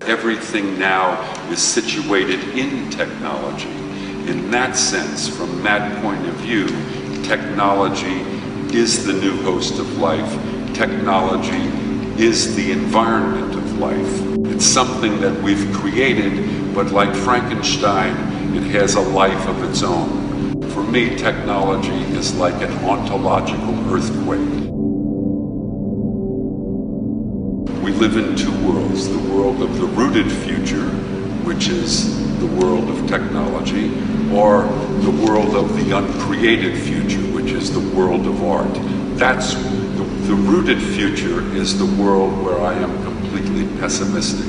Everything now is situated in technology. In that sense, from that point of view, technology is the new host of life. Technology is the environment of life. It's something that we've created, but like Frankenstein, it has a life of its own. For me, technology is like an ontological earthquake. We live in two worlds, the world of the rooted future, which is the world of technology, or the world of the uncreated future, which is the world of art. That's the rooted future is the world where I am completely pessimistic.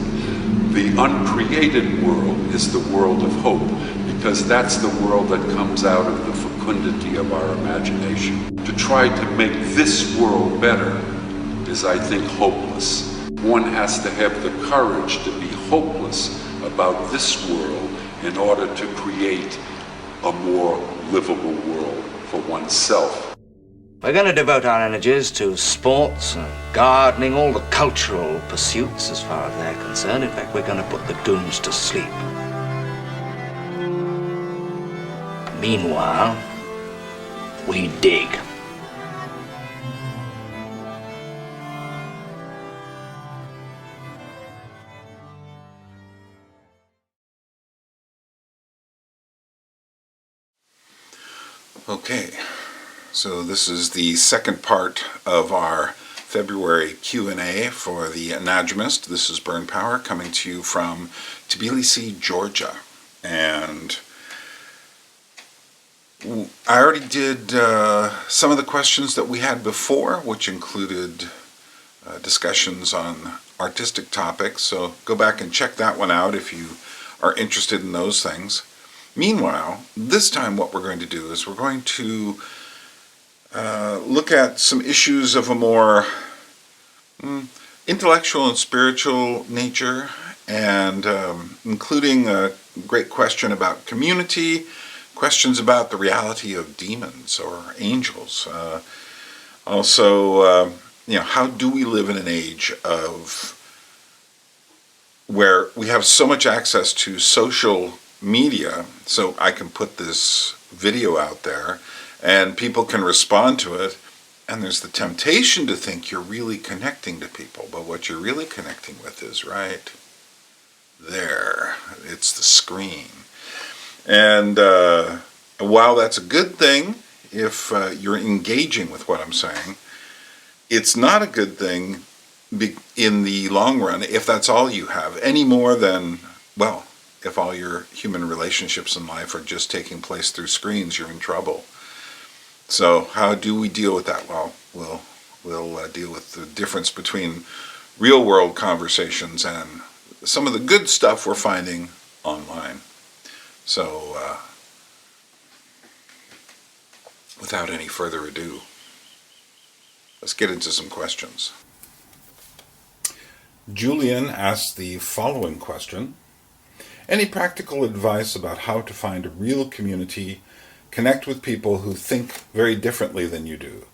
The uncreated world is the world of hope, because that's the world that comes out of the fecundity of our imagination. To try to make this world better is, I think, hopeless. One has to have the courage to be hopeless about this world in order to create a more livable world for oneself. We're going to devote our energies to sports and gardening, all the cultural pursuits as far as they're concerned. In fact, we're going to put the goons to sleep. Meanwhile, we dig. Okay, so this is the second part of our February Q&A for the Anadromist. This is Byrne Power coming to you from Tbilisi, Georgia. And I already did some of the questions that we had before, which included discussions on artistic topics. So go back and check that one out if you are interested in those things. Meanwhile, this time what we're going to do is we're going to look at some issues of a more intellectual and spiritual nature, and including a great question about community, questions about the reality of demons or angels. Also, how do we live in an age of where we have so much access to social media, so I can put this video out there and people can respond to it, and there's the temptation to think you're really connecting to people, but what you're really connecting with is right there. It's the screen. And while that's a good thing if you're engaging with what I'm saying, it's not a good thing in the long run if that's all you have, any more than, well, if all your human relationships in life are just taking place through screens, you're in trouble. So how do we deal with that? Well, we'll deal with the difference between real world conversations and some of the good stuff we're finding online. So without any further ado, let's get into some questions. Julian asked the following question. Any practical advice about how to find a real community, connect with people who think very differently than you do?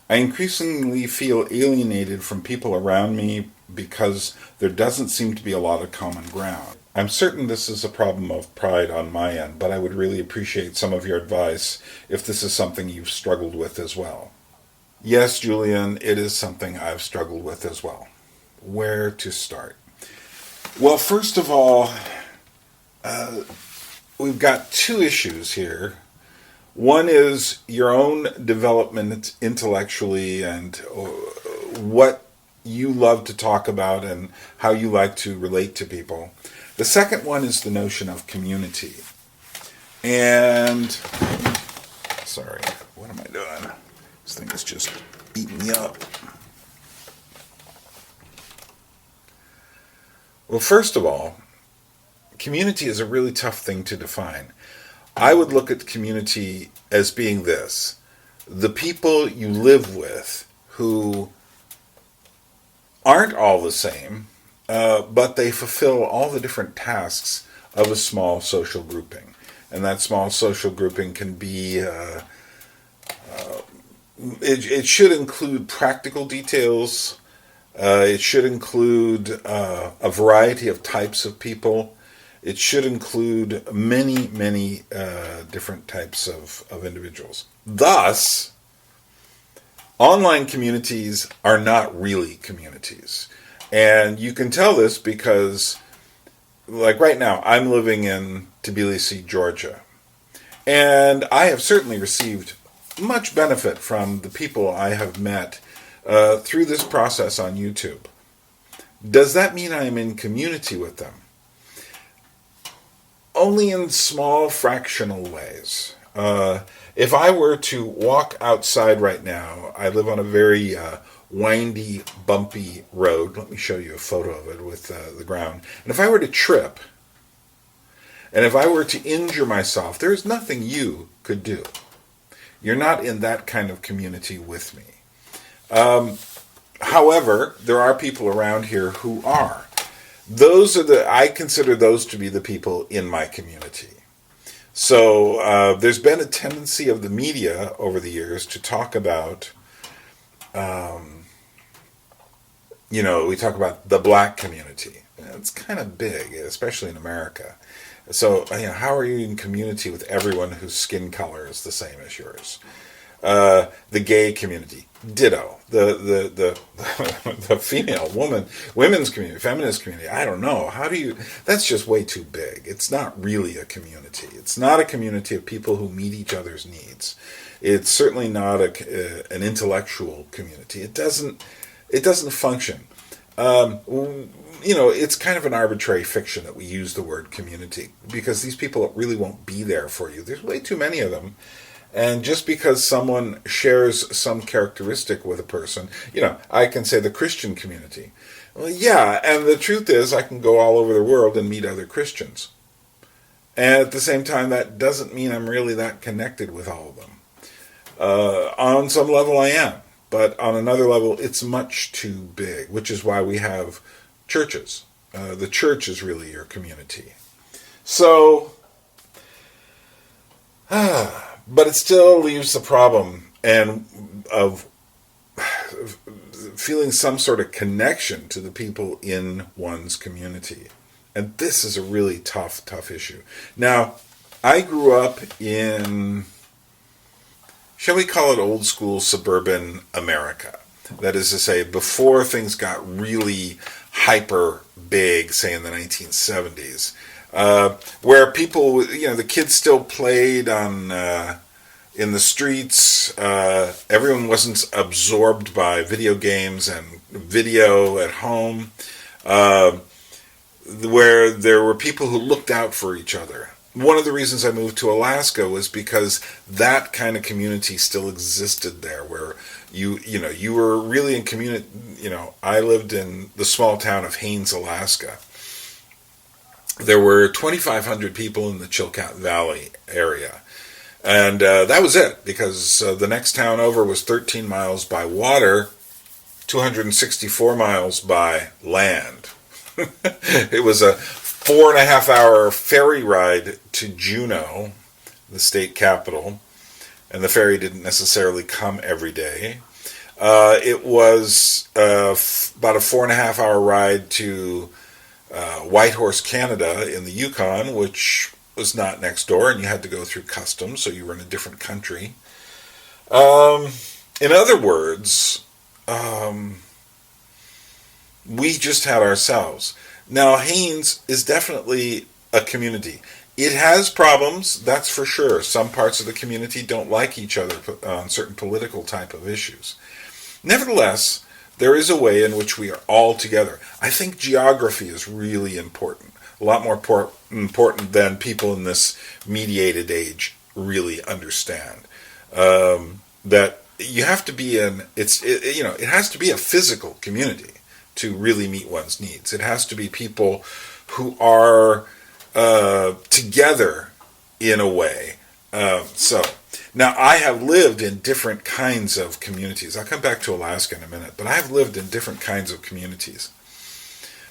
I increasingly feel alienated from people around me because there doesn't seem to be a lot of common ground. I'm certain this is a problem of pride on my end, but I would really appreciate some of your advice if this is something you've struggled with as well. Yes, Julian, it is something I've struggled with as well. Where to start? Well, first of all, we've got two issues here. One is your own development intellectually and what you love to talk about and how you like to relate to people. The second one is the notion of community. And, sorry, what am I doing? This thing is just eating me up. Well, first of all, community is a really tough thing to define. I would look at community as being this: the people you live with who aren't all the same, but they fulfill all the different tasks of a small social grouping. And that small social grouping can be, it should include practical details, It should include a variety of types of people. It should include many, many different types of individuals. Thus, online communities are not really communities. And you can tell this because, like right now, I'm living in Tbilisi, Georgia. And I have certainly received much benefit from the people I have met through this process on YouTube. Does that mean I'm in community with them? Only in small fractional ways. If I were to walk outside right now, I live on a very windy, bumpy road. Let me show you a photo of it with the ground. And if I were to trip, and if I were to injure myself, there's nothing you could do. You're not in that kind of community with me. However, there are people around here who are. I consider those to be the people in my community. So there's been a tendency of the media over the years to talk about, we talk about the black community. It's kind of big, especially in America. So, how are you in community with everyone whose skin color is the same as yours? The gay community, ditto. The women's community, feminist community, I don't know. That's just way too big. It's not really a community. It's not a community of people who meet each other's needs. It's certainly not an intellectual community. It doesn't function. It's kind of an arbitrary fiction that we use the word community, because these people really won't be there for you. There's way too many of them. And just because someone shares some characteristic with a person, I can say the Christian community. Well, yeah, and the truth is I can go all over the world and meet other Christians. And at the same time, that doesn't mean I'm really that connected with all of them. On some level I am, but on another level it's much too big, which is why we have churches. The church is really your community. So, but it still leaves the problem of feeling some sort of connection to the people in one's community. And this is a really tough issue. Now, I grew up in, shall we call it old school suburban America? That is to say, before things got really hyper big, say in the 1970s. Where people, the kids still played in the streets. Everyone wasn't absorbed by video games and video at home. Where there were people who looked out for each other. One of the reasons I moved to Alaska was because that kind of community still existed there, where you were really in community. I lived in the small town of Haines, Alaska. There were 2,500 people in the Chilkat Valley area. And that was it, because the next town over was 13 miles by water, 264 miles by land. It was a 4.5-hour ferry ride to Juneau, the state capital, and the ferry didn't necessarily come every day. It was about a 4.5-hour ride to Whitehorse, Canada, in the Yukon, which was not next door, and you had to go through customs, so you were in a different country. In other words, we just had ourselves. Now, Haines is definitely a community. It has problems, that's for sure. Some parts of the community don't like each other on certain political type of issues. Nevertheless, there is a way in which we are all together. I think geography is really important. A lot more important than people in this mediated age really understand. That you have to be it has to be a physical community to really meet one's needs. It has to be people who are together in a way. Now, I have lived in different kinds of communities. I'll come back to Alaska in a minute, but I've lived in different kinds of communities.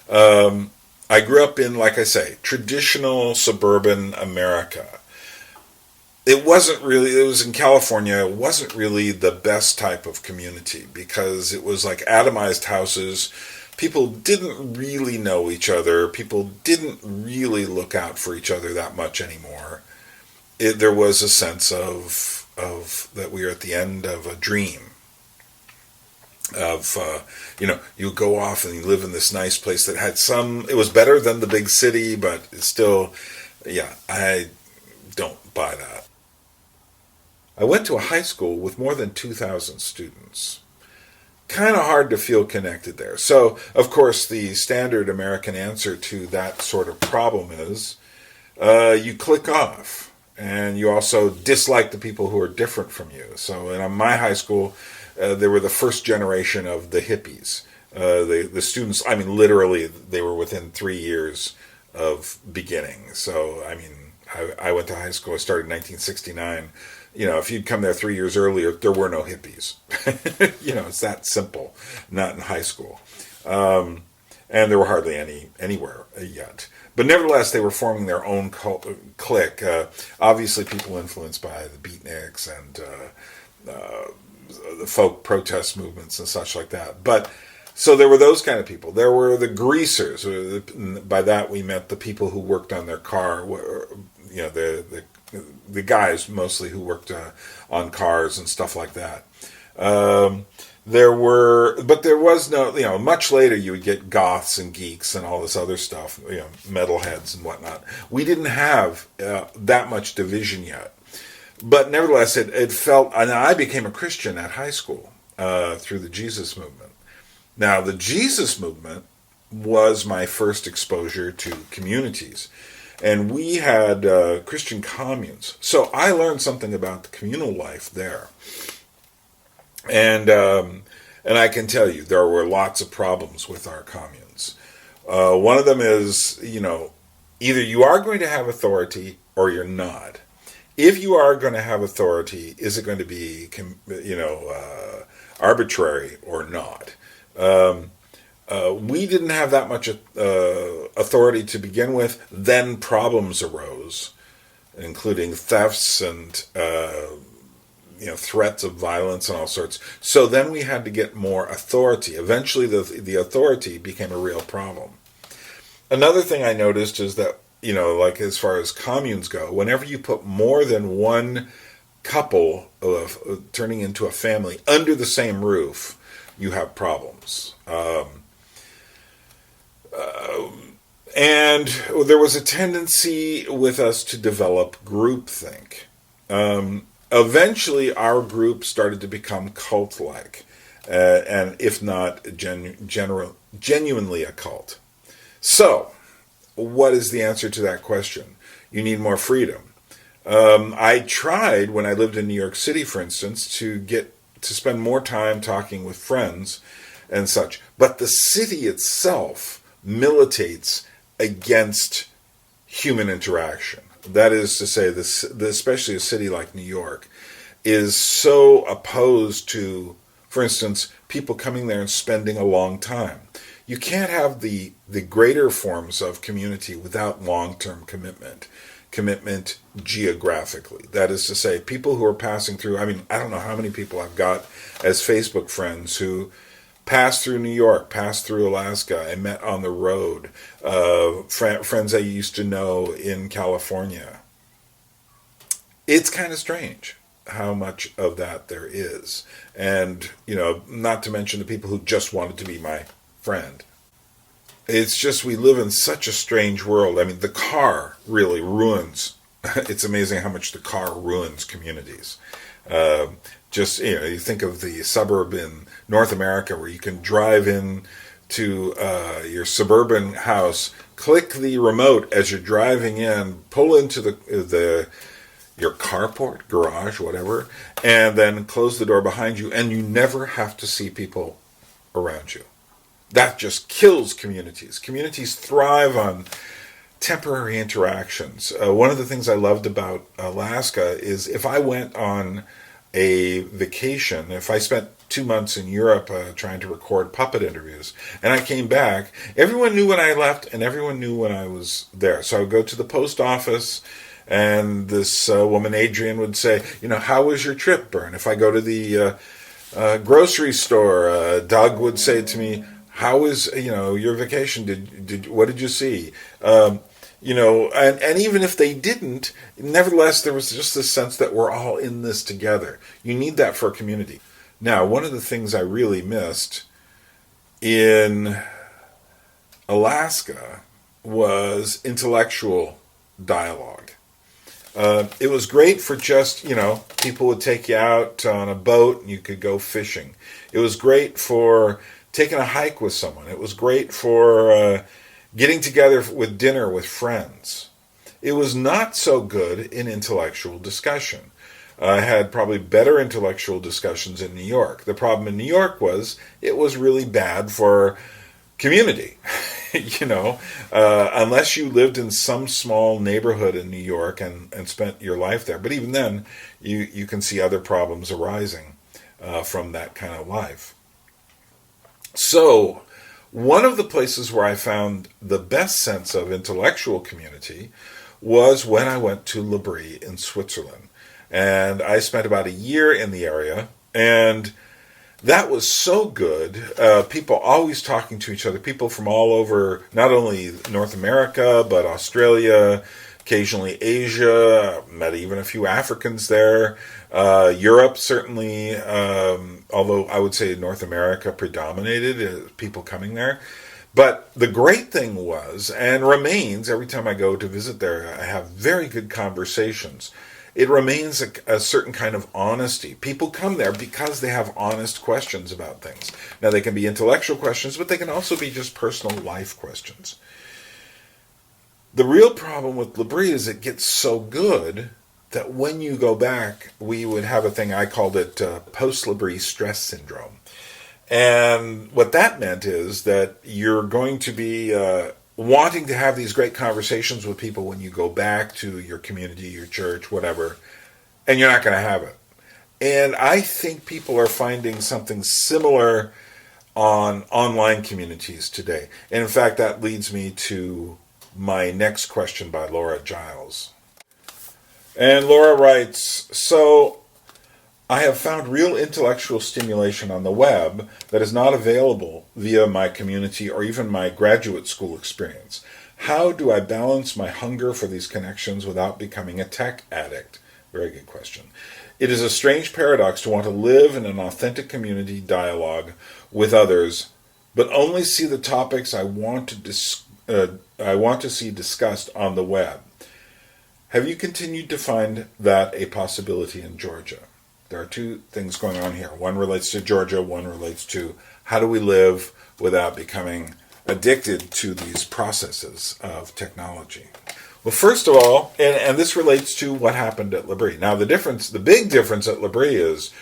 I grew up in, like I say, traditional suburban America. it wasn't really, it was in California, it wasn't really the best type of community because it was like atomized houses. People didn't really know each other. People didn't really look out for each other that much anymore. There was a sense of that we were at the end of a dream. You go off and you live in this nice place that had it was better than the big city, but it's still, yeah, I don't buy that. I went to a high school with more than 2,000 students. Kind of hard to feel connected there. So, of course, the standard American answer to that sort of problem is you click off, and you also dislike the people who are different from you. So, in my high school, they were the first generation of the hippies. The students, I mean, literally, they were within 3 years of beginning. So, I mean, I went to high school, I started in 1969. If you'd come there 3 years earlier, there were no hippies. It's that simple, not in high school. And there were hardly any anywhere yet. But nevertheless, they were forming their own clique. Obviously, people influenced by the beatniks and the folk protest movements and such like that. But so there were those kind of people. There were the greasers. By that we meant the people who worked on their car. The guys mostly who worked on cars and stuff like that. There was no, much later you would get goths and geeks and all this other stuff, metalheads and whatnot. We didn't have that much division yet. But nevertheless, it felt, and I became a Christian at high school through the Jesus movement. Now, the Jesus movement was my first exposure to communities. And we had Christian communes. So I learned something about the communal life there. And I can tell you, there were lots of problems with our communes. One of them is, either you are going to have authority or you're not. If you are going to have authority, is it going to be, arbitrary or not? We didn't have that much authority to begin with. Then problems arose, including thefts and threats of violence and all sorts. So then we had to get more authority. Eventually, the authority became a real problem. Another thing I noticed is that like as far as communes go, whenever you put more than one couple of turning into a family under the same roof, you have problems. And there was a tendency with us to develop groupthink. Eventually, our group started to become cult-like, and if not genuinely a cult. So, what is the answer to that question? You need more freedom. I tried, when I lived in New York City, for instance, to spend more time talking with friends and such. But the city itself militates against human interaction. That is to say, especially a city like New York is so opposed to, for instance, people coming there and spending a long time. You can't have the greater forms of community without long-term commitment geographically. That is to say, people who are passing through, I don't know how many people I've got as Facebook friends who passed through New York, passed through Alaska, I met on the road, friends I used to know in California. It's kind of strange how much of that there is. And, not to mention the people who just wanted to be my friend. It's just we live in such a strange world. The car really ruins. It's amazing how much the car ruins communities. You think of the suburb in North America where you can drive in to your suburban house, click the remote as you're driving in, pull into your carport, garage, whatever, and then close the door behind you, and you never have to see people around you. That just kills communities. Communities thrive on temporary interactions. One of the things I loved about Alaska is if I went on a vacation, if I spent 2 months in Europe trying to record puppet interviews, and I came back, everyone knew when I left and everyone knew when I was there. So I would go to the post office And this woman, Adrian, would say, how was your trip, Byrne? If I go to the grocery store, Doug would say to me, how was, your vacation? What did you see? And even if they didn't, nevertheless, there was just this sense that we're all in this together. You need that for a community. Now, one of the things I really missed in Alaska was intellectual dialogue. It was great for just, people would take you out on a boat and you could go fishing. It was great for taking a hike with someone. It was great for getting together with dinner with friends. It was not so good in intellectual discussion. I had probably better intellectual discussions in New York. The problem in New York was it was really bad for community. Unless you lived in some small neighborhood in New York and spent your life there. But even then, you can see other problems arising from that kind of life. So, one of the places where I found the best sense of intellectual community was when I went to L'Abri in Switzerland. And I spent about a year in the area, and that was so good. People always talking to each other, people from all over, not only North America, but Australia, occasionally Asia, met even a few Africans there. Europe, certainly, although I would say North America predominated, people coming there. But the great thing was, and remains, every time I go to visit there, I have very good conversations. It remains a certain kind of honesty. People come there because they have honest questions about things. Now, they can be intellectual questions, but they can also be just personal life questions. The real problem with L'Abri is it gets so good that when you go back, we would have a thing, I called it post-L'Abri stress syndrome. And what that meant is that you're going to be wanting to have these great conversations with people when you go back to your community, your church, whatever, and you're not going to have it. And I think people are finding something similar on online communities today. And in fact, that leads me to my next question by Laura Giles. And Laura writes, so I have found real intellectual stimulation on the web that is not available via my community or even my graduate school experience. How do I balance my hunger for these connections without becoming a tech addict? Very good question. It is a strange paradox to want to live in an authentic community dialogue with others, but only see the topics I want to see discussed on the web. Have you continued to find that a possibility in Georgia? There are two things going on here. One relates to Georgia, one relates to how do we live without becoming addicted to these processes of technology. Well, first of all, and this relates to what happened at L'Abri. Now, the big difference at L'Abri is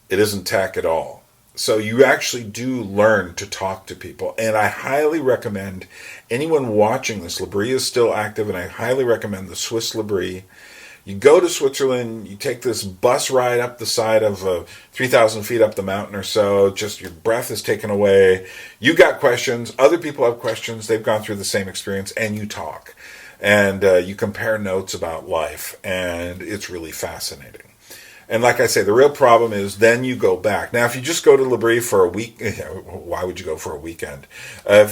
it isn't tech at all. So you actually do learn to talk to people. And I highly recommend anyone watching this, L'Abri is still active, and I highly recommend the Swiss L'Abri. You go to Switzerland, you take this bus ride up the side of 3,000 feet up the mountain or so, just your breath is taken away. You got questions, other people have questions, they've gone through the same experience, and you talk. And you compare notes about life, and it's really fascinating. And like I say, the real problem is then you go back. Now, if you just go to L'Abri for a week, why would you go for a weekend?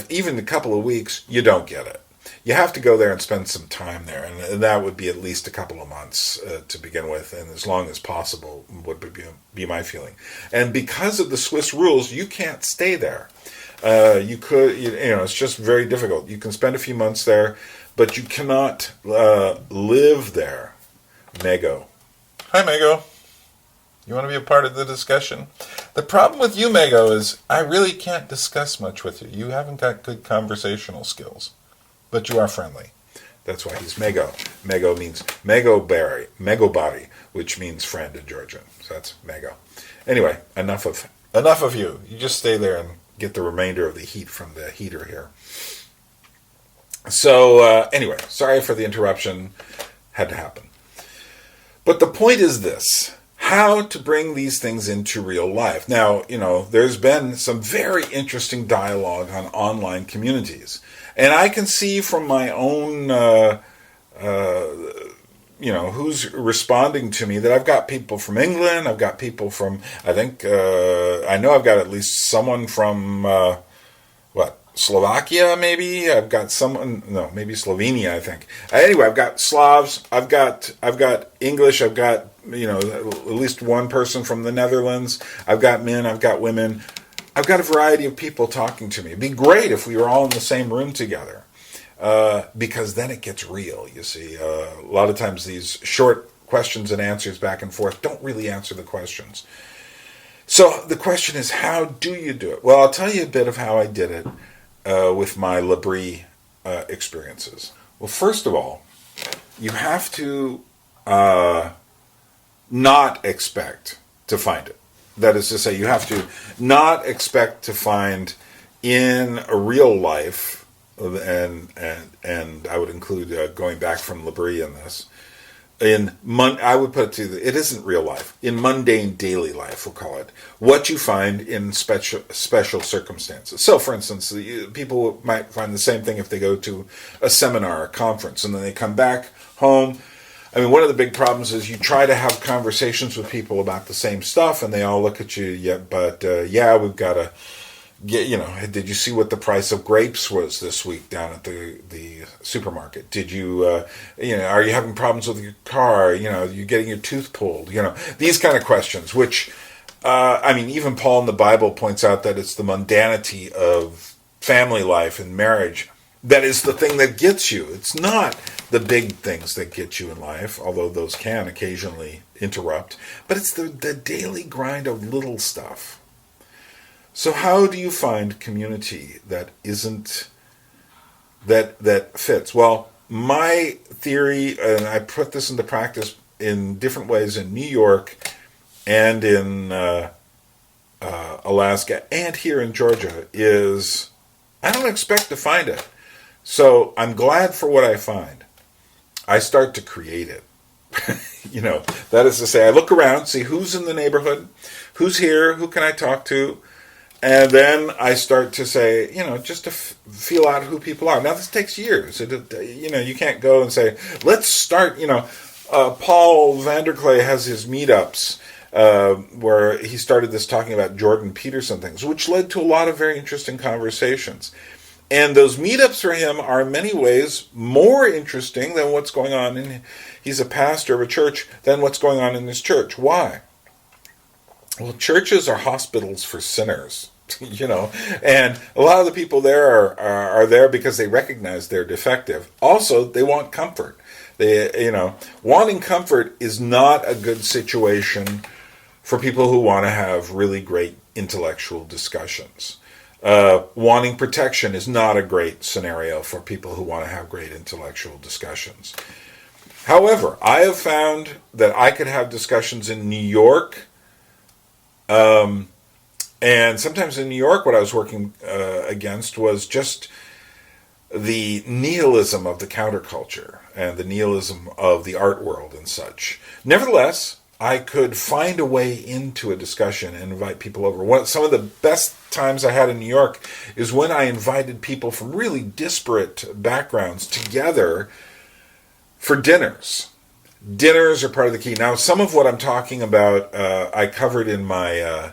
Even a couple of weeks, you don't get it. You have to go there and spend some time there, and that would be at least a couple of months to begin with, and as long as possible would be my feeling. And because of the Swiss rules, you can't stay there. You could, it's just very difficult. You can spend a few months there, but you cannot live there. Mego. Hi, Mego. You want to be a part of the discussion? The problem with you, Mego, is I really can't discuss much with you. You haven't got good conversational skills. But you are friendly. That's why he's Mego. Mego means Megobari, which means friend in Georgian. So that's Mego. Anyway, enough of you. You just stay there and get the remainder of the heat from the heater here. So anyway, sorry for the interruption. Had to happen. But the point is this. How to bring these things into real life. Now, there's been some very interesting dialogue on online communities. And I can see from my own who's responding to me, that I've got people from England, I've got people from, I think, I know I've got at least someone from, Slovakia, maybe. I've got someone, no, maybe Slovenia, I think. Anyway, I've got Slavs, I've got English, I've got, at least one person from the Netherlands, I've got men, I've got women, I've got a variety of people talking to me. It'd be great if we were all in the same room together, because then it gets real, you see. A lot of times these short questions and answers back and forth don't really answer the questions. So the question is, how do you do it? Well, I'll tell you a bit of how I did it with my L'Abri experiences. Well, first of all, you have to not expect to find it. That is to say, you have to not expect to find in a real life, and I would include going back from L'Abri in this. I would put it to you, it isn't real life. In mundane daily life, we'll call it, what you find in special circumstances. So, for instance, people might find the same thing if they go to a seminar, a conference, and then they come back home. I mean, one of the big problems is you try to have conversations with people about the same stuff, and they all look at you, we've got to did you see what the price of grapes was this week down at the supermarket? Did you, are you having problems with your car? You getting your tooth pulled? These kind of questions, which, even Paul in the Bible points out that it's the mundanity of family life and marriage that is the thing that gets you. It's not the big things that get you in life, although those can occasionally interrupt, but it's the daily grind of little stuff. So how do you find community that fits? Well, my theory, and I put this into practice in different ways in New York and in Alaska and here in Georgia, is I don't expect to find it. So I'm glad for what I find. I start to create it. That is to say, I look around, see who's in the neighborhood, who's here, who can I talk to, and then I start to say, just to feel out who people are. Now, this takes years. You can't go and say, let's start, Paul Vanderklay has his meetups where he started this talking about Jordan Peterson things, which led to a lot of very interesting conversations. And those meetups for him are in many ways more interesting than what's going on he's a pastor of a church, than what's going on in this church. Why? Well, churches are hospitals for sinners, and a lot of the people there are there because they recognize they're defective. Also, they want comfort. Wanting comfort is not a good situation for people who want to have really great intellectual discussions. Wanting protection is not a great scenario for people who want to have great intellectual discussions. However, I have found that I could have discussions in New York, and sometimes in New York what I was working against was just the nihilism of the counterculture and the nihilism of the art world and such. Nevertheless, I could find a way into a discussion and invite people over. Some of the best times I had in New York is when I invited people from really disparate backgrounds together for dinners. Dinners are part of the key. Now, some of what I'm talking about I covered in my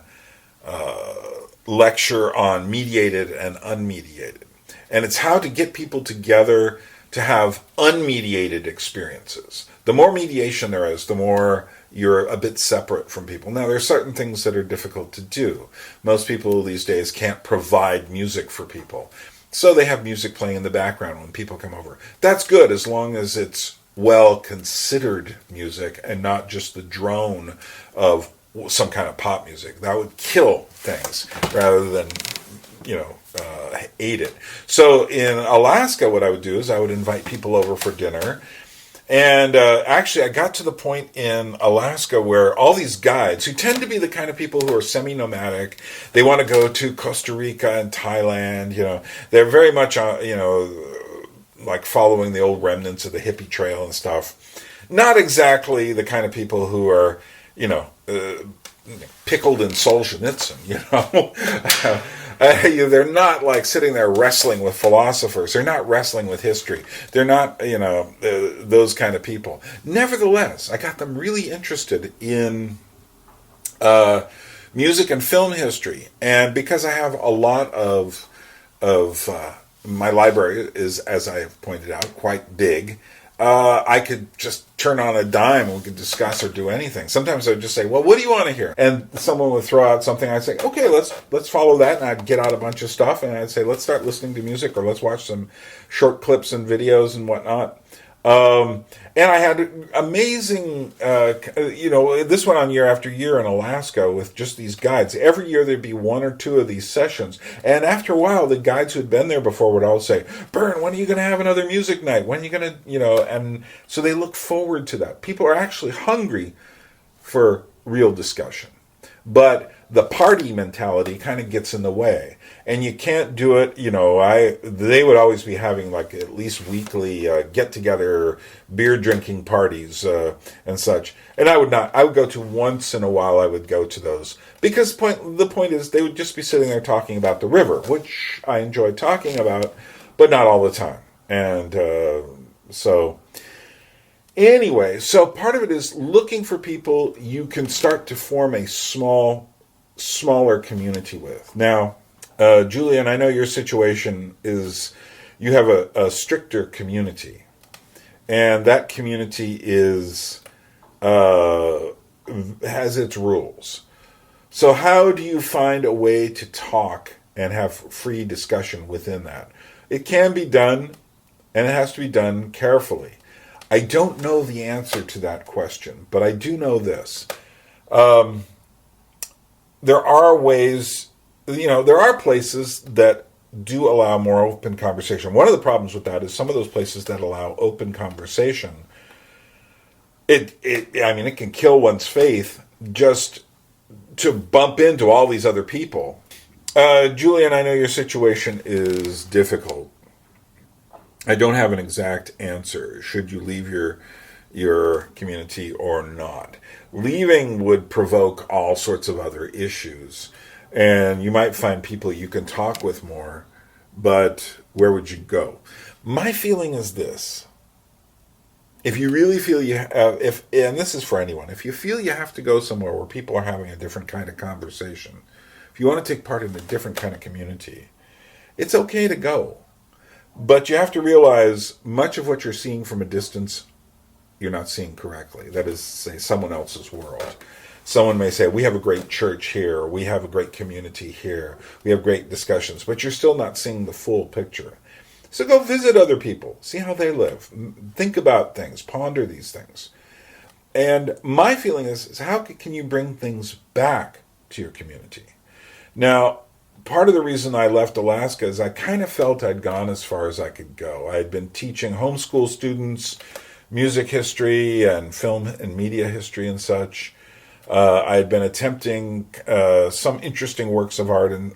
lecture on mediated and unmediated. And it's how to get people together to have unmediated experiences. The more mediation there is, the more you're a bit separate from people. Now, there are certain things that are difficult to do. Most people these days can't provide music for people. So they have music playing in the background when people come over. That's good as long as it's well-considered music and not just the drone of some kind of pop music. That would kill things rather than, aid it. So in Alaska, what I would do is I would invite people over for dinner. And actually, I got to the point in Alaska where all these guides, who tend to be the kind of people who are semi-nomadic, they want to go to Costa Rica and Thailand, they're very much, like following the old remnants of the hippie trail and stuff. Not exactly the kind of people who are, pickled in Solzhenitsyn, They're not like sitting there wrestling with philosophers. They're not wrestling with history. They're not, those kind of people. Nevertheless, I got them really interested in music and film history, and because I have a lot of my library is, as I have pointed out, quite big. I could just turn on a dime and we could discuss or do anything. Sometimes I'd just say, well, what do you want to hear? And someone would throw out something. I'd say, okay, let's follow that. And I'd get out a bunch of stuff and I'd say, let's start listening to music, or let's watch some short clips and videos and whatnot. And I had amazing, this went on year after year in Alaska with just these guides. Every year there'd be one or two of these sessions. And after a while, the guides who had been there before would all say, Byrne, when are you going to have another music night? When are you going to, and so they look forward to that. People are actually hungry for real discussion. But the party mentality kind of gets in the way. And you can't do it, they would always be having like at least weekly get-together beer drinking parties and such. And I would go to once in a while, I would go to those. Because the point is they would just be sitting there talking about the river, which I enjoy talking about, but not all the time. And anyway, so part of it is looking for people you can start to form a smaller community with. Now, Julian, I know your situation is you have a stricter community, and that community has its rules. So how do you find a way to talk and have free discussion within that? It can be done, and it has to be done carefully. I don't know the answer to that question, but I do know this. There are ways, there are places that do allow more open conversation. One of the problems with that is some of those places that allow open conversation, it can kill one's faith just to bump into all these other people. Julian, I know your situation is difficult. I don't have an exact answer. Should you leave your community or not? Leaving would provoke all sorts of other issues, and you might find people you can talk with more, but where would you go? My feeling is this. If you really feel and this is for anyone, if you feel you have to go somewhere where people are having a different kind of conversation, if you want to take part in a different kind of community, it's okay to go. But you have to realize much of what you're seeing from a distance, you're not seeing correctly. That is, say, someone else's world. Someone may say, we have a great church here, or we have a great community here, we have great discussions, but you're still not seeing the full picture. So go visit other people, see how they live, think about things, ponder these things. And my feeling is how can you bring things back to your community? Now, part of the reason I left Alaska is I kind of felt I'd gone as far as I could go. I had been teaching homeschool students music history and film and media history and such. I had been attempting some interesting works of art and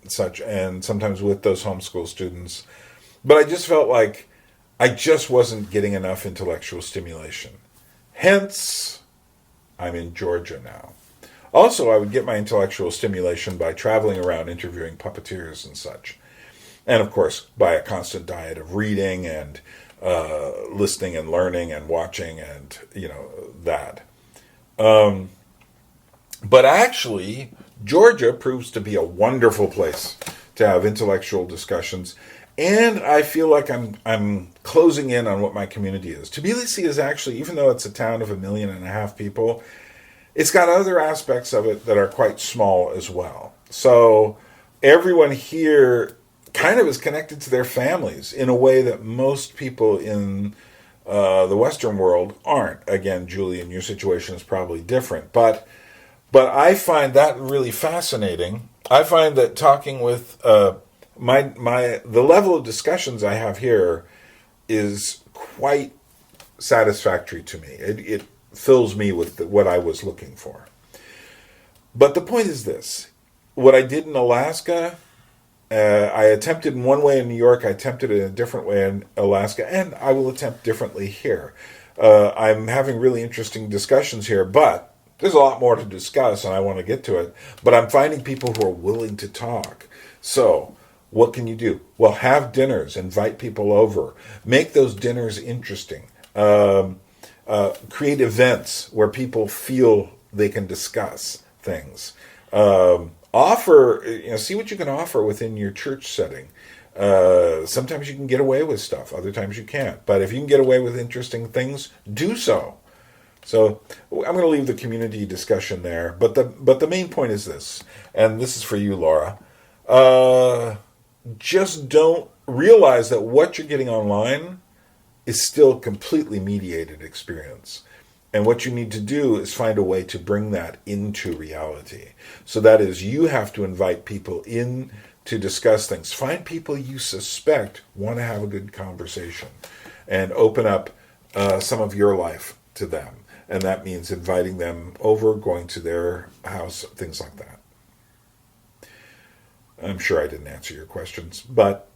such, and sometimes with those homeschool students. But I just felt like I just wasn't getting enough intellectual stimulation. Hence, I'm in Georgia now. Also, I would get my intellectual stimulation by traveling around interviewing puppeteers and such. And of course, by a constant diet of reading and listening and learning and watching and, that. But actually, Georgia proves to be a wonderful place to have intellectual discussions. And I feel like I'm closing in on what my community is. Tbilisi is actually, even though it's a town of 1.5 million people, it's got other aspects of it that are quite small as well. So everyone here kind of is connected to their families in a way that most people in the Western world aren't. Again, Julian, your situation is probably different. But I find that really fascinating. I find that talking with the level of discussions I have here is quite satisfactory to me. It fills me with what I was looking for. But the point is this. What I did in Alaska, I attempted in one way in New York, I attempted it in a different way in Alaska, and I will attempt differently here. I'm having really interesting discussions here, but There's a lot more to discuss, and I want to get to it, but I'm finding people who are willing to talk. So, what can you do? Well, have dinners, invite people over, make those dinners interesting, create events where people feel they can discuss things. Offer, see what you can offer within your church setting. Sometimes you can get away with stuff, other times you can't. But if you can get away with interesting things, do so. So I'm going to leave the community discussion there. But the main point is this, and this is for you, Laura. Just don't realize that what you're getting online is still a completely mediated experience. And what you need to do is find a way to bring that into reality. So that is, you have to invite people in to discuss things. Find people you suspect want to have a good conversation and open up some of your life to them. And that means inviting them over, going to their house, things like that. I'm sure I didn't answer your questions, but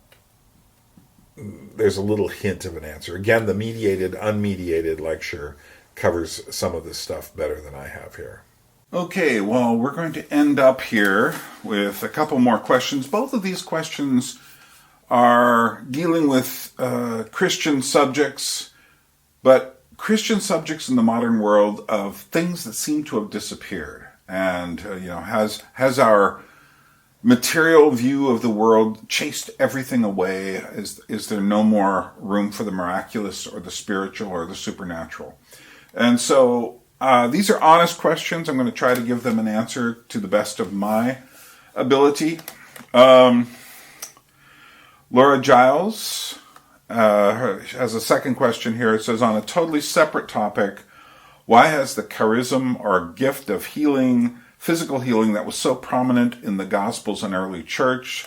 there's a little hint of an answer. Again, the mediated, unmediated lecture covers some of this stuff better than I have here. Okay, well, we're going to end up here with a couple more questions. Both of these questions are dealing with Christian subjects, but Christian subjects in the modern world of things that seem to have disappeared. And, has our material view of the world chased everything away? Is there no more room for the miraculous or the spiritual or the supernatural? And so these are honest questions. I'm going to try to give them an answer to the best of my ability. Laura Giles has a second question here. It says, on a totally separate topic, why has the charism or gift of healing, physical healing that was so prominent in the Gospels and early church,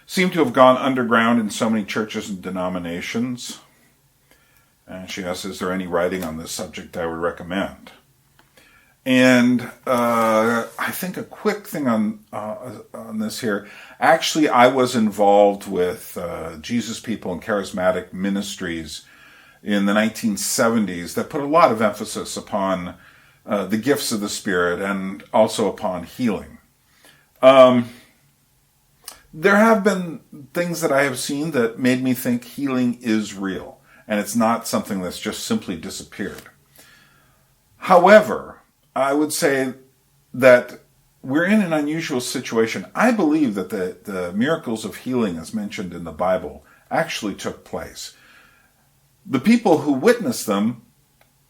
seem to have gone underground in so many churches and denominations? And she asks, is there any writing on this subject I would recommend? And I think a quick thing on this here. Actually, I was involved with Jesus People and Charismatic Ministries in the 1970s that put a lot of emphasis upon the gifts of the Spirit and also upon healing. There have been things that I have seen that made me think healing is real, and it's not something that's just simply disappeared. However, I would say that we're in an unusual situation. I believe that the miracles of healing, as mentioned in the Bible, actually took place. The people who witnessed them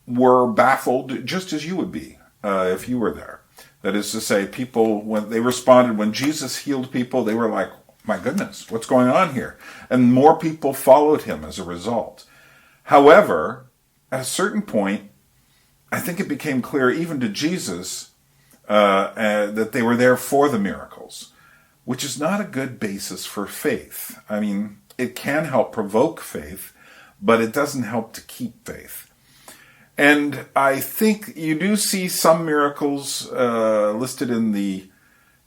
were baffled, just as you would be if you were there. That is to say, people, when they responded, when Jesus healed people, they were like, my goodness, what's going on here? And more people followed him as a result. However, at a certain point, I think it became clear even to Jesus that they were there for the miracles, which is not a good basis for faith. I mean, it can help provoke faith, but it doesn't help to keep faith. And I think you do see some miracles listed in the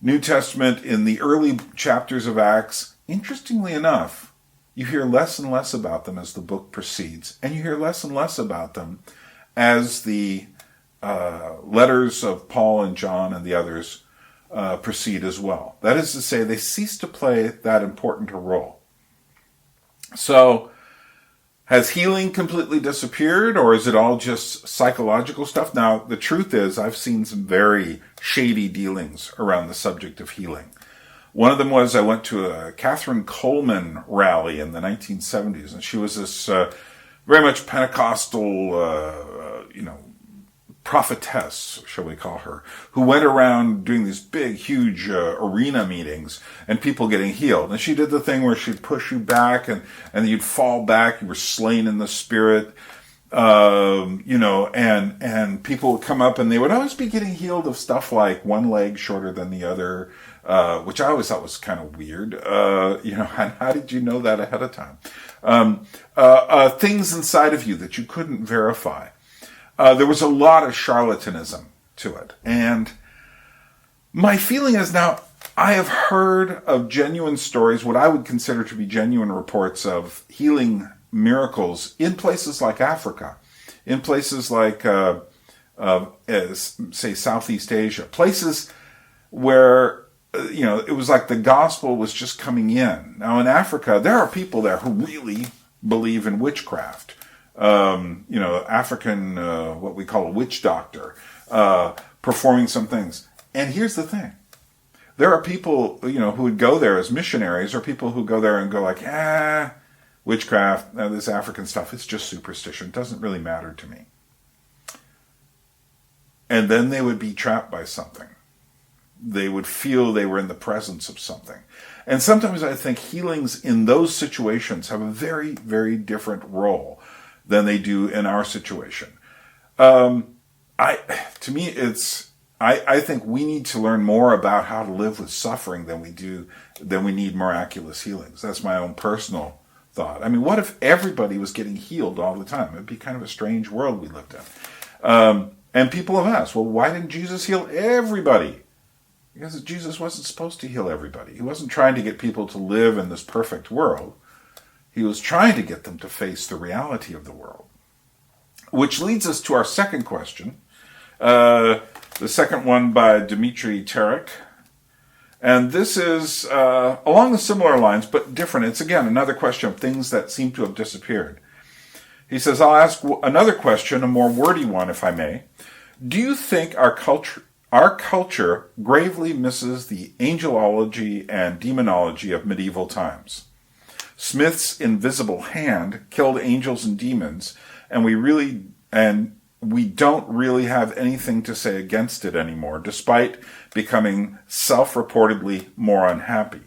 New Testament, in the early chapters of Acts. Interestingly enough, you hear less and less about them as the book proceeds, and you hear less and less about them as the letters of Paul and John and the others proceed as well. That is to say, they cease to play that important a role. So, has healing completely disappeared, or is it all just psychological stuff? Now, the truth is, I've seen some very shady dealings around the subject of healing. One of them was, I went to a Catherine Coleman rally in the 1970s, and she was this very much Pentecostal, prophetess, shall we call her, who went around doing these big, huge arena meetings and people getting healed. And she did the thing where she'd push you back and you'd fall back. You were slain in the spirit, and people would come up and they would always be getting healed of stuff like one leg shorter than the other, which I always thought was kind of weird. How did you know that ahead of time? Things inside of you that you couldn't verify. There was a lot of charlatanism to it. And my feeling is now, I have heard of genuine stories, what I would consider to be genuine reports of healing miracles in places like Africa, in places like as, say, Southeast Asia, places where, it was like the gospel was just coming in. Now in Africa, there are people there who really believe in witchcraft. African, what we call a witch doctor, performing some things. And here's the thing. There are people, who would go there as missionaries, or people who go there and go like, witchcraft, this African stuff, it's just superstition. It doesn't really matter to me. And then they would be trapped by something. They would feel they were in the presence of something. And sometimes I think healings in those situations have a very, very different role than they do in our situation. I think we need to learn more about how to live with suffering than we need miraculous healings. That's my own personal thought. I mean, what if everybody was getting healed all the time? It'd be kind of a strange world we lived in. And people have asked, well, why didn't Jesus heal everybody? Because Jesus wasn't supposed to heal everybody. He wasn't trying to get people to live in this perfect world. He was trying to get them to face the reality of the world. Which leads us to our second question. The second one by Dmitry Tarek. And this is along the similar lines, but different. It's, again, another question of things that seem to have disappeared. He says, I'll ask another question, a more wordy one, if I may. Do you think our culture gravely misses the angelology and demonology of medieval times? Smith's invisible hand killed angels and demons, and we don't really have anything to say against it anymore, despite becoming self-reportedly more unhappy.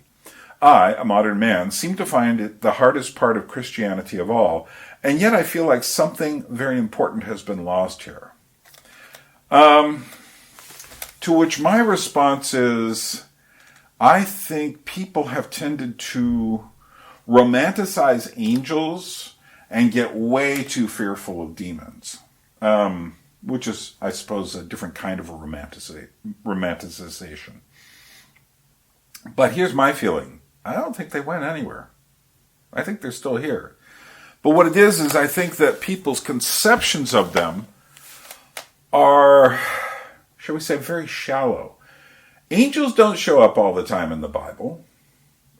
I, a modern man, seem to find it the hardest part of Christianity of all, and yet I feel like something very important has been lost here. To which my response is, I think people have tended to romanticize angels and get way too fearful of demons, which is, I suppose, a different kind of a romanticization. But here's my feeling. I don't think they went anywhere. I think they're still here. But what it is I think that people's conceptions of them are, shall we say, very shallow. Angels don't show up all the time in the Bible.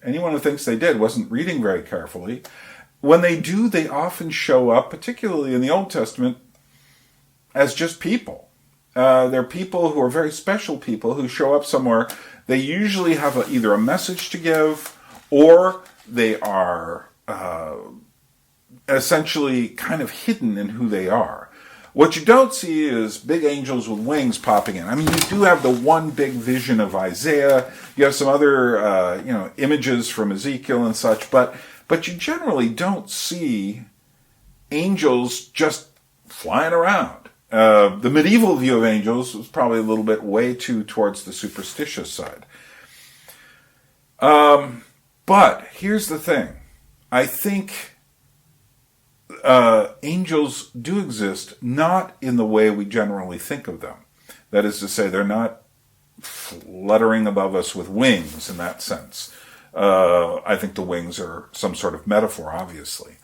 Anyone who thinks they did wasn't reading very carefully. When they do, they often show up, particularly in the Old Testament, as just people. They're people who are very special people who show up somewhere. They usually have either a message to give, or they are essentially kind of hidden in who they are. What you don't see is big angels with wings popping in. I mean, you do have the one big vision of Isaiah. You have some other, images from Ezekiel and such, but you generally don't see angels just flying around. The medieval view of angels was probably a little bit way too towards the superstitious side. But here's the thing. I think angels do exist, not in the way we generally think of them. That is to say, they're not fluttering above us with wings in that sense. I think the wings are some sort of metaphor, obviously.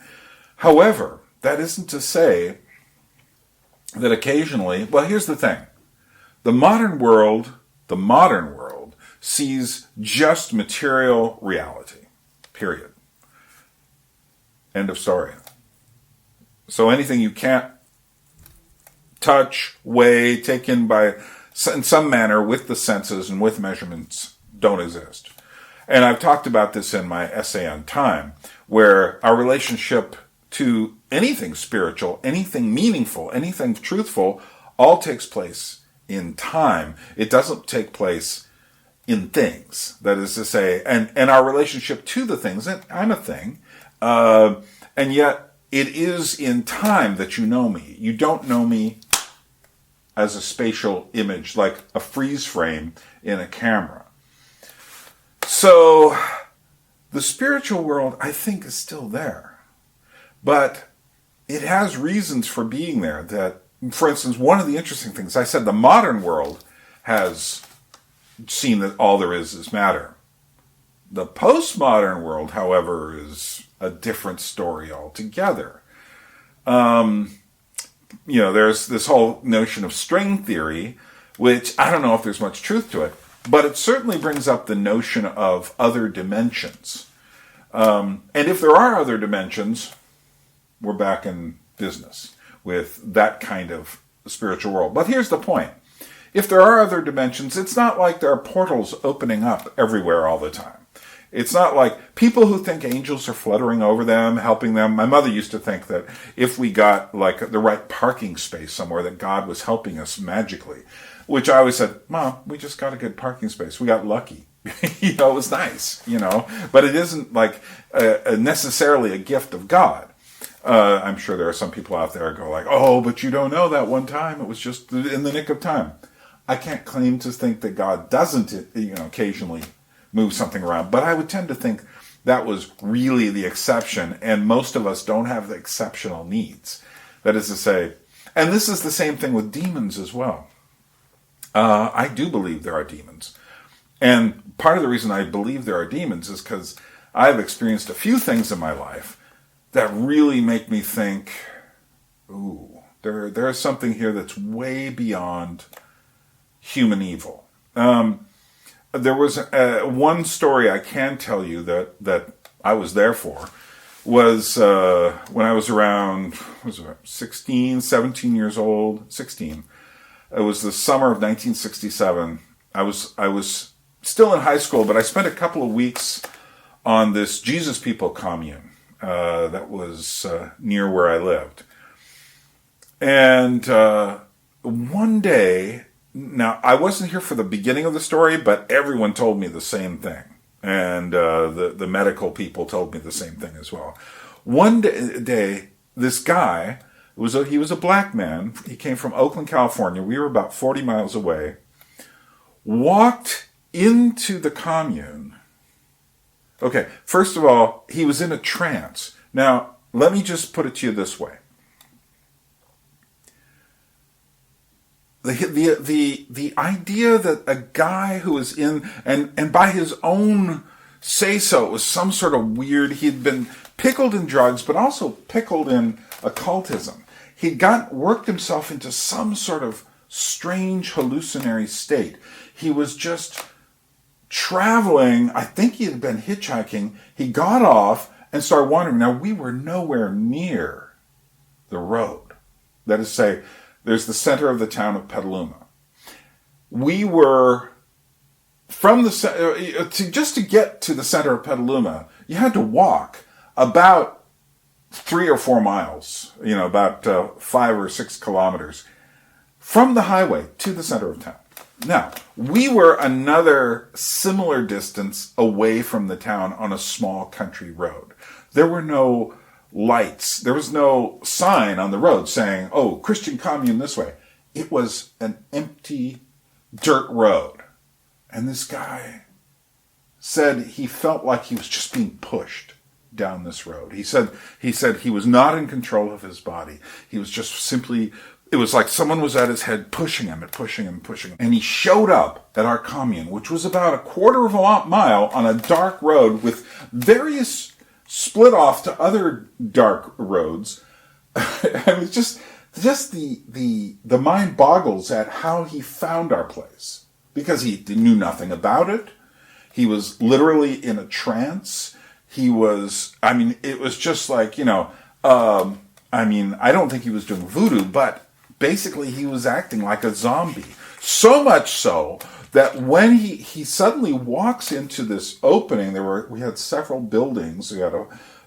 However, that isn't to say that occasionally, well, here's the thing. The modern world sees just material reality, period. End of story. So anything you can't touch, weigh, take in in some manner with the senses and with measurements don't exist. And I've talked about this in my essay on time, where our relationship to anything spiritual, anything meaningful, anything truthful, all takes place in time. It doesn't take place in things. That is to say, and our relationship to the things, and I'm a thing, and yet it is in time that you know me. You don't know me as a spatial image, like a freeze frame in a camera. So the spiritual world, I think, is still there. But it has reasons for being there that, for instance, one of the interesting things, I said the modern world has seen that all there is matter. The postmodern world, however, is a different story altogether. there's this whole notion of string theory, which I don't know if there's much truth to it, but it certainly brings up the notion of other dimensions. And if there are other dimensions, we're back in business with that kind of spiritual world. But here's the point. If there are other dimensions, it's not like there are portals opening up everywhere all the time. It's not like people who think angels are fluttering over them, helping them. My mother used to think that if we got like the right parking space somewhere, that God was helping us magically, which I always said, Mom, we just got a good parking space. We got lucky. It was nice, but it isn't like necessarily a gift of God. I'm sure there are some people out there who go like, oh, but you don't know that one time. It was just in the nick of time. I can't claim to think that God doesn't, occasionally move something around, but I would tend to think that was really the exception, and most of us don't have the exceptional needs. That is to say, and this is the same thing with demons as well. I do believe there are demons. And part of the reason I believe there are demons is because I've experienced a few things in my life that really make me think, ooh, there's something here that's way beyond human evil. There was one story I can tell you that I was there for, was when I was around 16, 17 years old, 16. It was the summer of 1967. I was still in high school, but I spent a couple of weeks on this Jesus People commune that was near where I lived. And one day, now I wasn't here for the beginning of the story, but everyone told me the same thing. And the medical people told me the same thing as well. One day this guy, he was a black man. He came from Oakland, California. We were about 40 miles away. Walked into the commune. Okay, first of all, he was in a trance. Now, let me just put it to you this way. The idea that a guy who was in, and by his own say-so, it was some sort of weird, he'd been pickled in drugs, but also pickled in occultism. He'd worked himself into some sort of strange hallucinatory state. He was just traveling. I think he had been hitchhiking. He got off and started wandering. Now, we were nowhere near the road. That is to say, there's the center of the town of Petaluma. We were from just to get to the center of Petaluma, you had to walk about 3 or 4 miles, about 5 or 6 kilometers from the highway to the center of town. Now, we were another similar distance away from the town on a small country road. There were no lights. There was no sign on the road saying, oh, Christian commune this way. It was an empty dirt road. And this guy said he felt like he was just being pushed down this road. He said he was not in control of his body. He was just simply, it was like someone was at his head pushing him and pushing him and pushing him. And he showed up at our commune, which was about a quarter of a mile on a dark road with various split off to other dark roads. And it's just the mind boggles at how he found our place, because he knew nothing about it. He was literally in a trance. It was just like, I don't think he was doing voodoo, but basically he was acting like a zombie. So much so that when he suddenly walks into this opening, we had several buildings. We had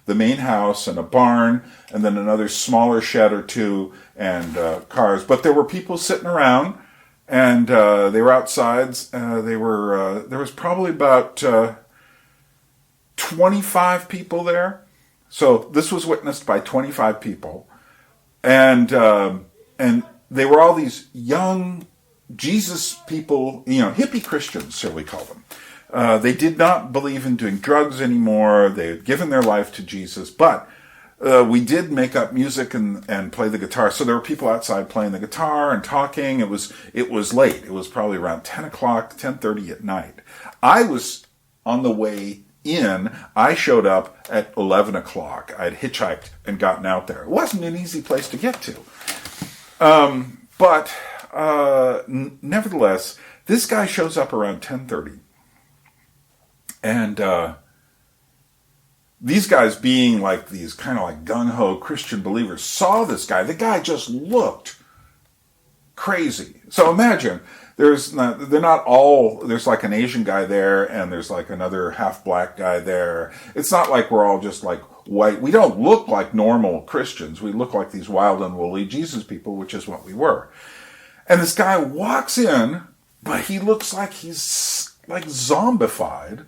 the main house and a barn, and then another smaller shed or two, and cars. But there were people sitting around, and they were outside. There was probably about 25 people there. So this was witnessed by 25 people, and they were all these young Jesus people, hippie Christians, shall we call them. They did not believe in doing drugs anymore. They had given their life to Jesus, but we did make up music and play the guitar. So there were people outside playing the guitar and talking. It was late. It was probably around 10 o'clock, 10:30 at night. I was on the way in. I showed up at 11 o'clock. I had hitchhiked and gotten out there. It wasn't an easy place to get to. But nevertheless, this guy shows up around 10:30. And these guys, being like these kind of like gung-ho Christian believers, saw this guy. The guy just looked crazy. So imagine, there's like an Asian guy there, and there's like another half-black guy there. It's not like we're all just like white. We don't look like normal Christians. We look like these wild and woolly Jesus people, which is what we were. And this guy walks in, but he looks like he's like zombified.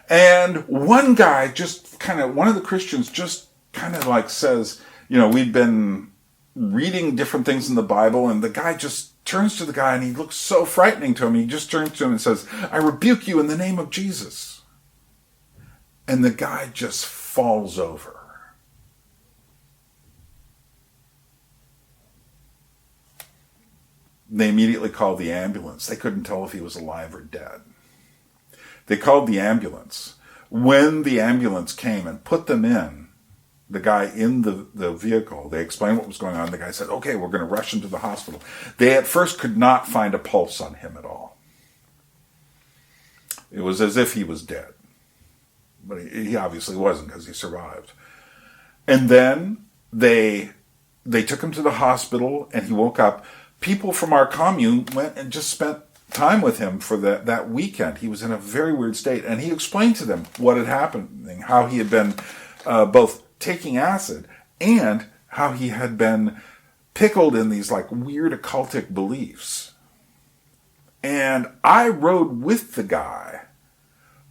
And one of the Christians just kind of like says, we've been reading different things in the Bible, and the guy just turns to the guy, and he looks so frightening to him. He just turns to him and says, "I rebuke you in the name of Jesus." And the guy just falls over. They immediately called the ambulance. They couldn't tell if he was alive or dead. They called the ambulance. When the ambulance came and put them in, the guy in the vehicle, they explained what was going on. The guy said, "Okay, we're going to rush him to the hospital." They at first could not find a pulse on him at all. It was as if he was dead. But he obviously wasn't, because he survived. And then they took him to the hospital, and he woke up. People from our commune went and just spent time with him for that weekend. He was in a very weird state, and he explained to them what had happened, how he had been both taking acid and how he had been pickled in these like weird occultic beliefs. And I rode with the guy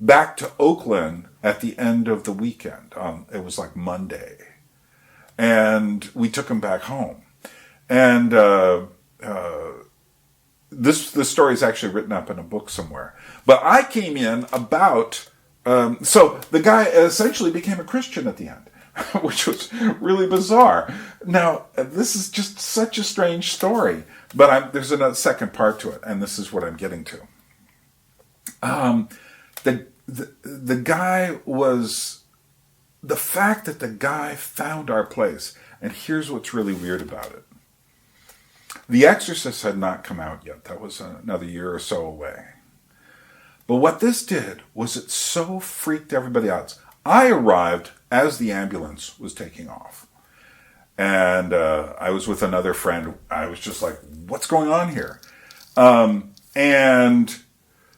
back to Oakland at the end of the weekend. It was like Monday, and we took him back home. And this story is actually written up in a book somewhere. But I came in about, so the guy essentially became a Christian at the end, which was really bizarre. Now, this is just such a strange story, but there's another second part to it, and this is what I'm getting to. The guy was, the fact that the guy found our place, and here's what's really weird about it. The Exorcist had not come out yet. That was another year or so away. But what this did was it so freaked everybody out. I arrived as the ambulance was taking off. And I was with another friend. I was just like, what's going on here? And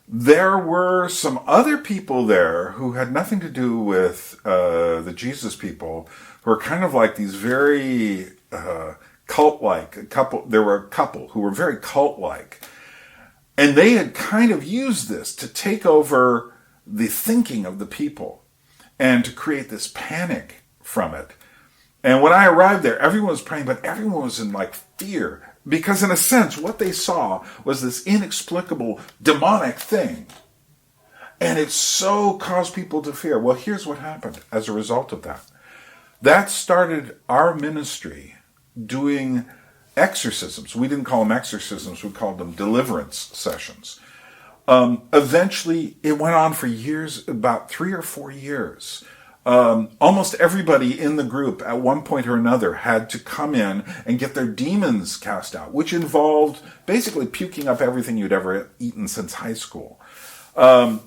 there were some other people there who had nothing to do with the Jesus people, who were kind of like these very cult-like couple. There were a couple who were very cult-like, and they had kind of used this to take over the thinking of the people and to create this panic from it. And when I arrived there, everyone was praying, but everyone was in like fear, because in a sense what they saw was this inexplicable demonic thing, and it so caused people to fear. Well, here's what happened as a result of that. That started our ministry doing exorcisms. We didn't call them exorcisms, we called them deliverance sessions. Eventually, it went on for years, about 3 or 4 years. Almost everybody in the group at one point or another had to come in and get their demons cast out, which involved basically puking up everything you'd ever eaten since high school. In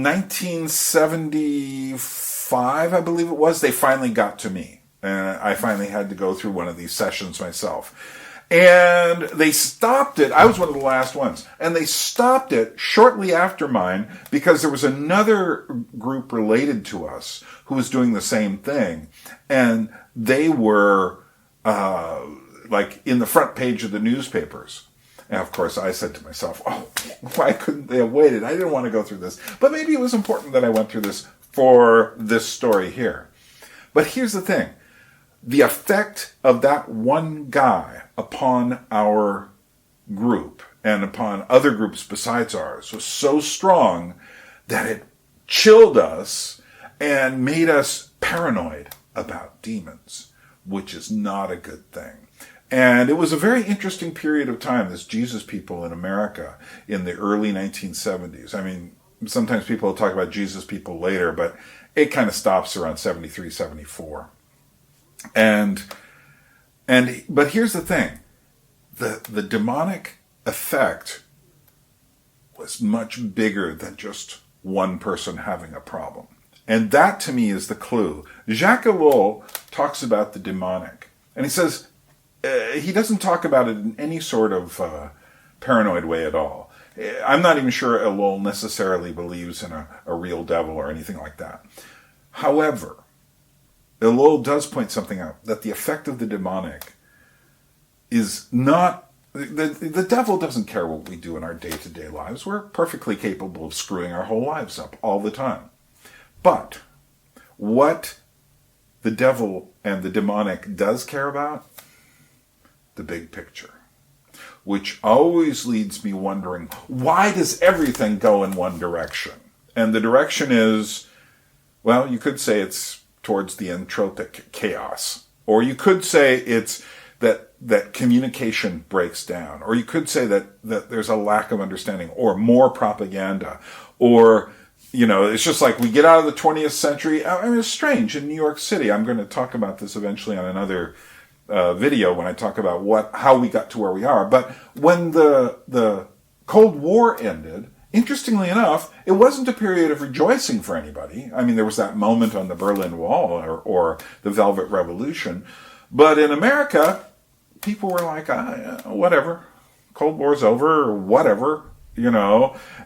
1975, I believe it was, they finally got to me. And I finally had to go through one of these sessions myself. And they stopped it. I was one of the last ones. And they stopped it shortly after mine, because there was another group related to us who was doing the same thing. And they were like in the front page of the newspapers. And of course I said to myself, oh, why couldn't they have waited? I didn't want to go through this. But maybe it was important that I went through this for this story here. But here's the thing. The effect of that one guy upon our group and upon other groups besides ours was so strong that it chilled us and made us paranoid about demons, which is not a good thing. And it was a very interesting period of time, this Jesus people in America in the early 1970s. I mean, sometimes people talk about Jesus people later, but it kind of stops around 73, 74. But here's the thing. the demonic effect was much bigger than just one person having a problem. And that, to me, is the clue. Jacques Ellul talks about the demonic. And he says, he doesn't talk about it in any sort of paranoid way at all. I'm not even sure Ellul necessarily believes in a real devil or anything like that. However, Ellul does point something out, that the effect of the demonic is not... The devil doesn't care what we do in our day-to-day lives. We're perfectly capable of screwing our whole lives up all the time. But what the devil and the demonic does care about, the big picture, which always leads me wondering, why does everything go in one direction? And the direction is, well, you could say it's towards the entropic chaos, or you could say it's that communication breaks down, or you could say that there's a lack of understanding, or more propaganda, or it's just like we get out of the 20th century. I mean, it's strange. In New York City, I'm going to talk about this eventually on another video when I talk about how we got to where we are. But when the Cold War ended, interestingly enough, it wasn't a period of rejoicing for anybody. I mean, there was that moment on the Berlin Wall or the Velvet Revolution. But in America, people were like, whatever, Cold War's over, or whatever.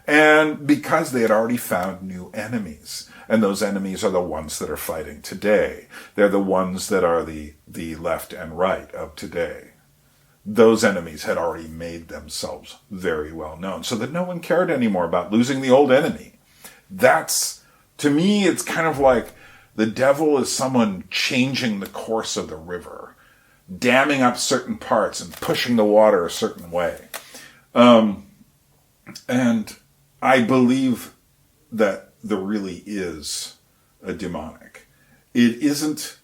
And because they had already found new enemies, and those enemies are the ones that are fighting today. They're the ones that are the left and right of today. Those enemies had already made themselves very well known, so that no one cared anymore about losing the old enemy. That's, to me, it's kind of like the devil is someone changing the course of the river, damming up certain parts and pushing the water a certain way. And I believe that there really is a demonic. It isn't,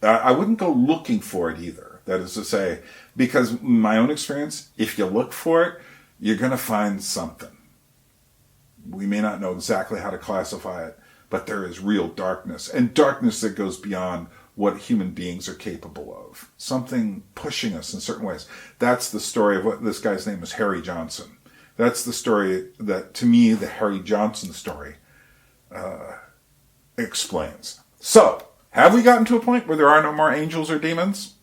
I wouldn't go looking for it either. That is to say, because in my own experience, if you look for it, you're going to find something. We may not know exactly how to classify it, but there is real darkness, and darkness that goes beyond what human beings are capable of. Something pushing us in certain ways. That's the story of what this guy's name is, Harry Johnson. That's the story that, to me, the Harry Johnson story explains. So, have we gotten to a point where there are no more angels or demons?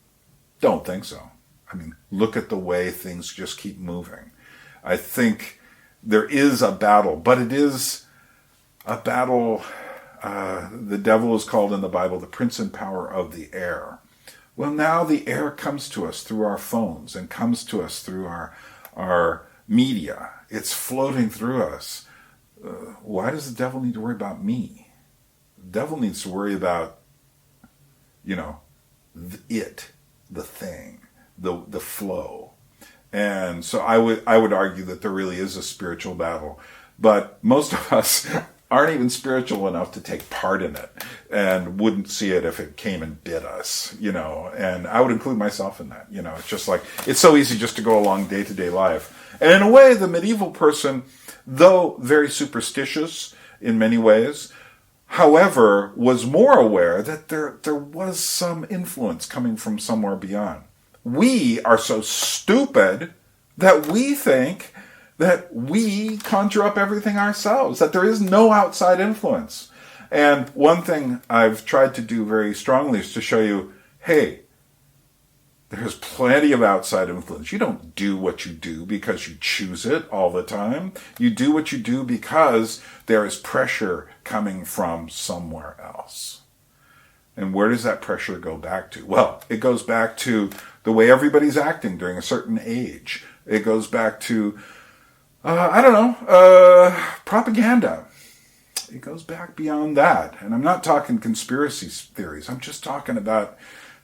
Don't think so. I mean, look at the way things just keep moving. I think there is a battle, but it is a battle. The devil is called in the Bible the prince and power of the air. Well, now the air comes to us through our phones and comes to us through our media. It's floating through us. Why does the devil need to worry about me? The devil needs to worry about, the thing, the flow. And so I would argue that there really is a spiritual battle. But most of us aren't even spiritual enough to take part in it, and wouldn't see it if it came and bit us, and I would include myself in that. It's just like, it's so easy just to go along day-to-day life. And in a way, the medieval person, though very superstitious in many ways, however, was more aware that there was some influence coming from somewhere beyond. We are so stupid that we think that we conjure up everything ourselves, that there is no outside influence. And one thing I've tried to do very strongly is to show you, hey, there's plenty of outside influence. You don't do what you do because you choose it all the time. You do what you do because there is pressure coming from somewhere else. And where does that pressure go back to? Well, it goes back to the way everybody's acting during a certain age. It goes back to, propaganda. It goes back beyond that. And I'm not talking conspiracy theories. I'm just talking about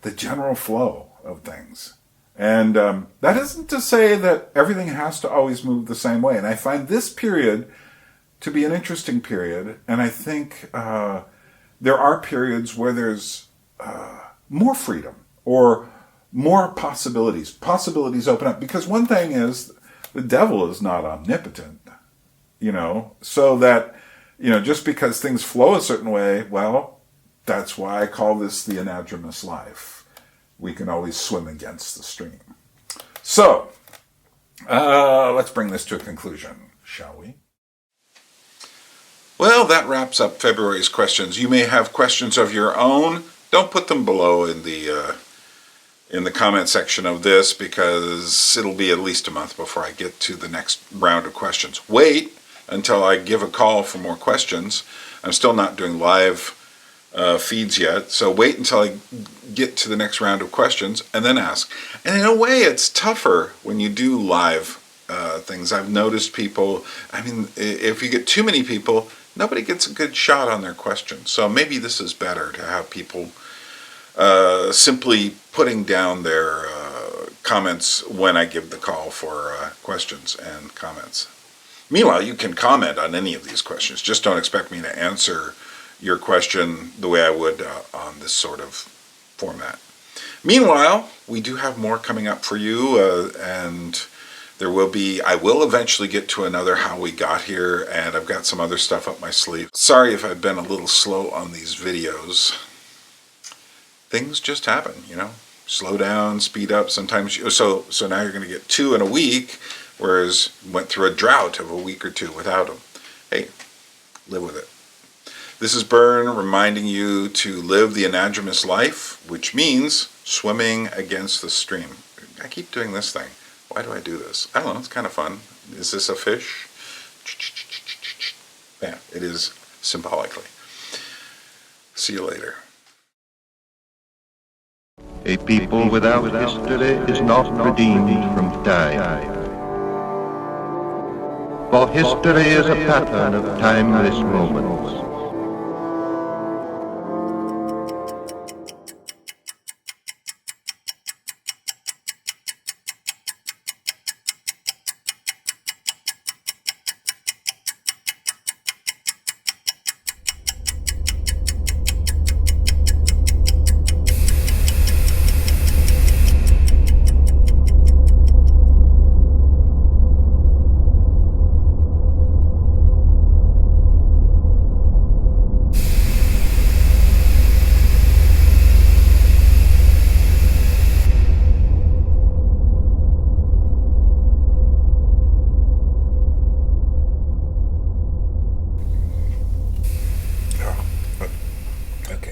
the general flow of things. And that isn't to say that everything has to always move the same way. And I find this period to be an interesting period. And I think there are periods where there's more freedom or more possibilities. Possibilities open up. Because one thing is, the devil is not omnipotent, so that, just because things flow a certain way, well, that's why I call this the Anadromous life. We can always swim against the stream. So, Let's bring this to a conclusion, shall we? Well, that wraps up February's questions. You may have questions of your own. Don't put them below in the comment section of this, because it'll be at least a month before I get to the next round of questions. Wait until I give a call for more questions. I'm still not doing live feeds yet, so wait until I get to the next round of questions and then ask. And in a way, it's tougher when you do live things. I've noticed people, if you get too many people, nobody gets a good shot on their questions. So maybe this is better, to have people simply putting down their comments when I give the call for questions and comments. Meanwhile, you can comment on any of these questions. Just don't expect me to answer your question the way I would on this sort of format. Meanwhile, we do have more coming up for you, and I will eventually get to another How We Got Here, and I've got some other stuff up my sleeve. Sorry if I've been a little slow on these videos. Things just happen, slow down, speed up. Sometimes, so now you're going to get 2 in a week, whereas went through a drought of a week or 2 without them. Hey, live with it. This is Byrne reminding you to live the Anadromous life, which means swimming against the stream. I keep doing this thing. Why do I do this? I don't know, it's kind of fun. Is this a fish? Yeah, it is symbolically. See you later. A people without history is not redeemed from time. For history is a pattern of timeless moments.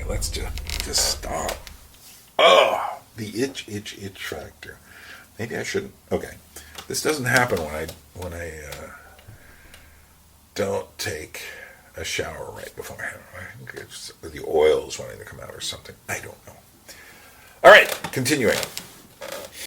Let's just stop. Oh, the itch factor. Maybe I shouldn't. Okay, this doesn't happen when I don't take a shower right beforehand. I think it's the oil's wanting to come out or something. I don't know. All right, continuing.